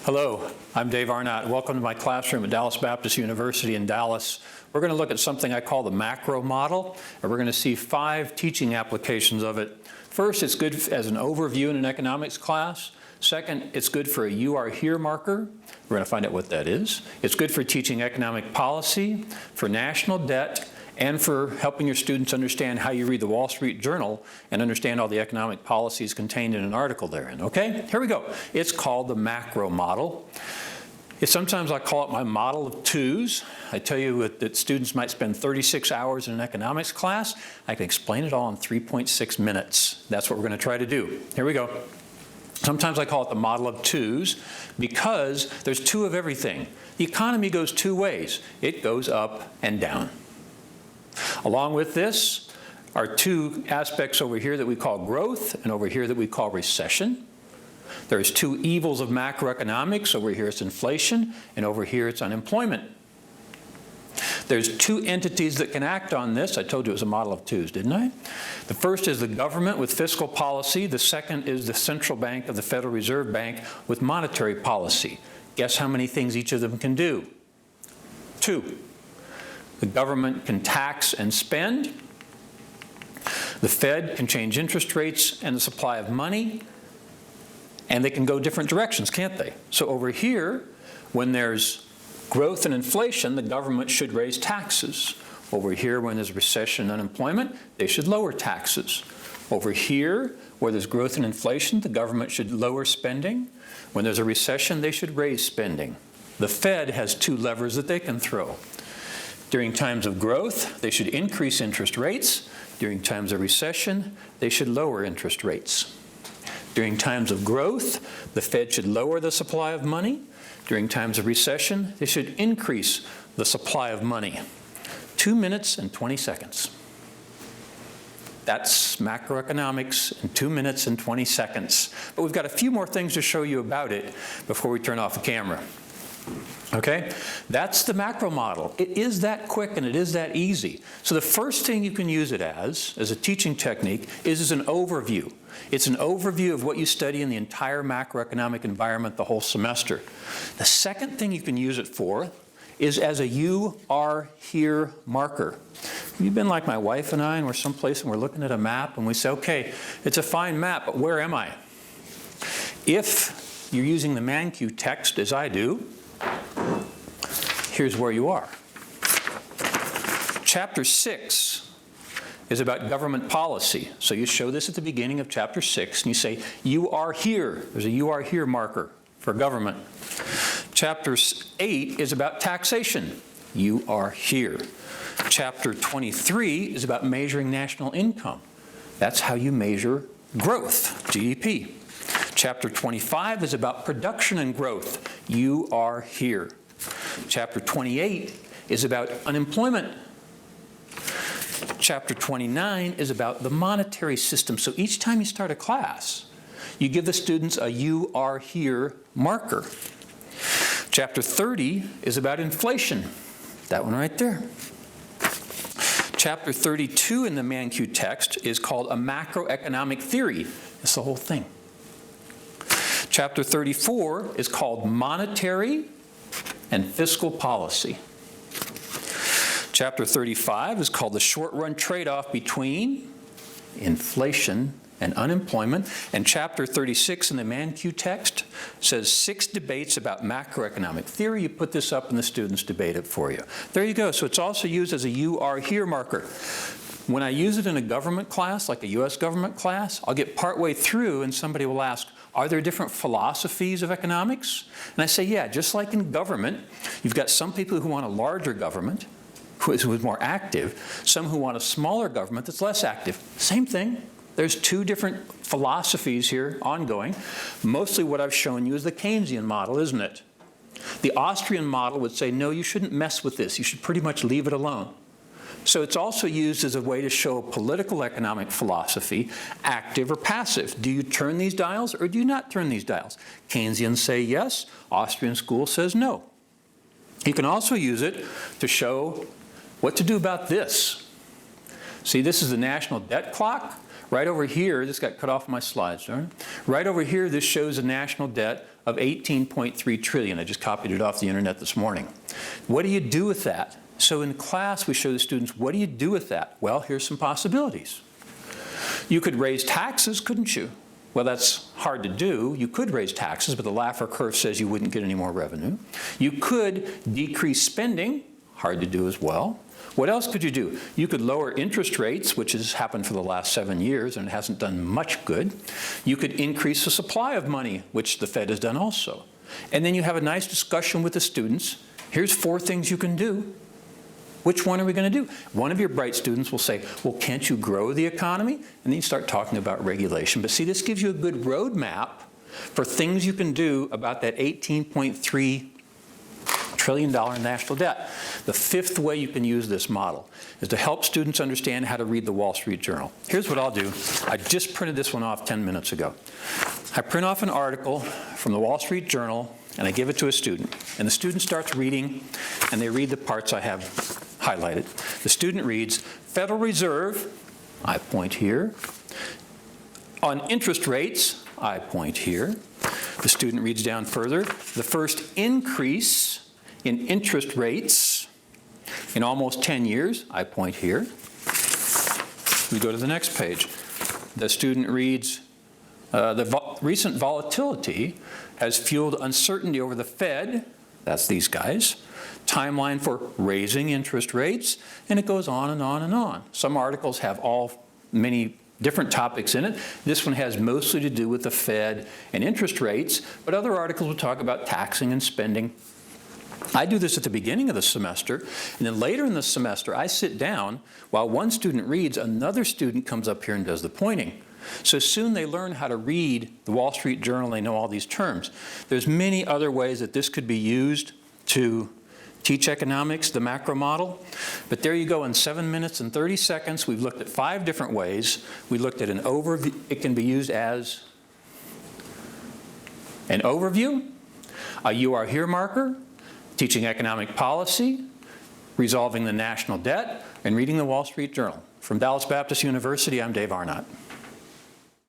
Hello, I'm Dave Arnott. Welcome to my classroom at Dallas Baptist University in Dallas. We're going to look at something I call the macro model, and we're going to see 5 teaching applications of it. First, it's good as an overview in an economics class. Second, it's good for a "you are here" marker. We're going to find out what that is. It's good for teaching economic policy, for national debt, and for helping your students understand how you read the Wall Street Journal and understand all the economic policies contained in an article therein. Okay, here we go. It's called the macro model. Sometimes I call it my model of twos. I tell you that students might spend 36 hours in an economics class. I can explain it all in 3.6 minutes. That's what we're going to try to do. Here we go. Sometimes I call it the model of twos because there's 2 of everything. The economy goes 2 ways. It goes up and down. Along with this are 2 aspects over here that we call growth and over here that we call recession. There's 2 evils of macroeconomics. Over here it's inflation and over here it's unemployment. There's 2 entities that can act on this. I told you it was a model of twos, didn't I? The first is the government with fiscal policy. The second is the central bank of the Federal Reserve Bank with monetary policy. Guess how many things each of them can do? 2. The government can tax and spend. The Fed can change interest rates and the supply of money. And they can go different directions, can't they? So over here, when there's growth and inflation, the government should raise taxes. Over here, when there's recession and unemployment, they should lower taxes. Over here, where there's growth and inflation, the government should lower spending. When there's a recession, they should raise spending. The Fed has 2 levers that they can throw. During times of growth, they should increase interest rates. During times of recession, they should lower interest rates. During times of growth, the Fed should lower the supply of money. During times of recession, they should increase the supply of money. 2 minutes and 20 seconds. That's macroeconomics in 2 minutes and 20 seconds. But we've got a few more things to show you about it before we turn off the camera. Okay, that's the macro model. It is that quick and it is that easy. So the first thing you can use it as a teaching technique, is an overview. It's an overview of what you study in the entire macroeconomic environment the whole semester. The second thing you can use it for is as a "you are here" marker. You've been like my wife and I, and we're someplace and we're looking at a map and we say, okay, it's a fine map, but where am I? If you're using the man-Q text, as I do, here's where you are. Chapter 6 is about government policy. So you show this at the beginning of chapter 6 and you say, "You are here." There's a "you are here" marker for government. Chapter 8 is about taxation. You are here. Chapter 23 is about measuring national income. That's how you measure growth, GDP. Chapter 25 is about production and growth. You are here. Chapter 28 is about unemployment. Chapter 29 is about the monetary system. So each time you start a class, you give the students a "you are here" marker. Chapter 30 is about inflation. That one right there. Chapter 32 in the man-Q text is called a macroeconomic theory. It's the whole thing. Chapter 34 is called monetary and fiscal policy. Chapter 35 is called the short-run trade-off between inflation and unemployment. And chapter 36 in the man-Q text says 6 debates about macroeconomic theory. You put this up and the students debate it for you. There you go. So it's also used as a "you are here" marker. When I use it in a government class, like a U.S. government class, I'll get partway through and somebody will ask, are there different philosophies of economics? And I say, yeah, just like in government, you've got some people who want a larger government, who is more active, some who want a smaller government that's less active. Same thing. There's 2 different philosophies here ongoing. Mostly what I've shown you is the Keynesian model, isn't it? The Austrian model would say, no, you shouldn't mess with this. You should pretty much leave it alone. So it's also used as a way to show political economic philosophy, active or passive. Do you turn these dials or do you not turn these dials? Keynesians say yes, Austrian school says no. You can also use it to show what to do about this. See, this is the national debt clock. Right over here, this got cut off my slides, right? Right over here, this shows the national debt of 18.3 trillion. I just copied it off the internet this morning. What do you do with that? So in class, we show the students, what do you do with that? Well, here's some possibilities. You could raise taxes, couldn't you? Well, that's hard to do. You could raise taxes, but the Laffer curve says you wouldn't get any more revenue. You could decrease spending, hard to do as well. What else could you do? You could lower interest rates, which has happened for the last 7 years and it hasn't done much good. You could increase the supply of money, which the Fed has done also. And then you have a nice discussion with the students. Here's 4 things you can do. Which one are we going to do? One of your bright students will say, well, can't you grow the economy? And then you start talking about regulation. But see, this gives you a good roadmap for things you can do about that $18.3 trillion national debt. The 5th way you can use this model is to help students understand how to read the Wall Street Journal. Here's what I'll do. I just printed this one off 10 minutes ago. I print off an article from the Wall Street Journal and I give it to a student. And the student starts reading and they read the parts I have highlighted. The student reads, Federal Reserve, I point here. On interest rates, I point here. The student reads down further. The first increase in interest rates in almost 10 years, I point here. We go to the next page. The student reads, recent volatility has fueled uncertainty over the Fed, that's these guys, timeline for raising interest rates, and it goes on and on and on. Some articles have many different topics in it. This one has mostly to do with the Fed and interest rates, but other articles will talk about taxing and spending. I do this at the beginning of the semester, and then later in the semester, I sit down while one student reads, another student comes up here and does the pointing. So soon they learn how to read the Wall Street Journal, they know all these terms. There's many other ways that this could be used to teach economics, the macro model. But there you go, in 7 minutes and 30 seconds, we've looked at 5 different ways. We looked at an overview. It can be used as an overview, a You Are Here marker, teaching economic policy, resolving the national debt, and reading the Wall Street Journal. From Dallas Baptist University, I'm Dave Arnott.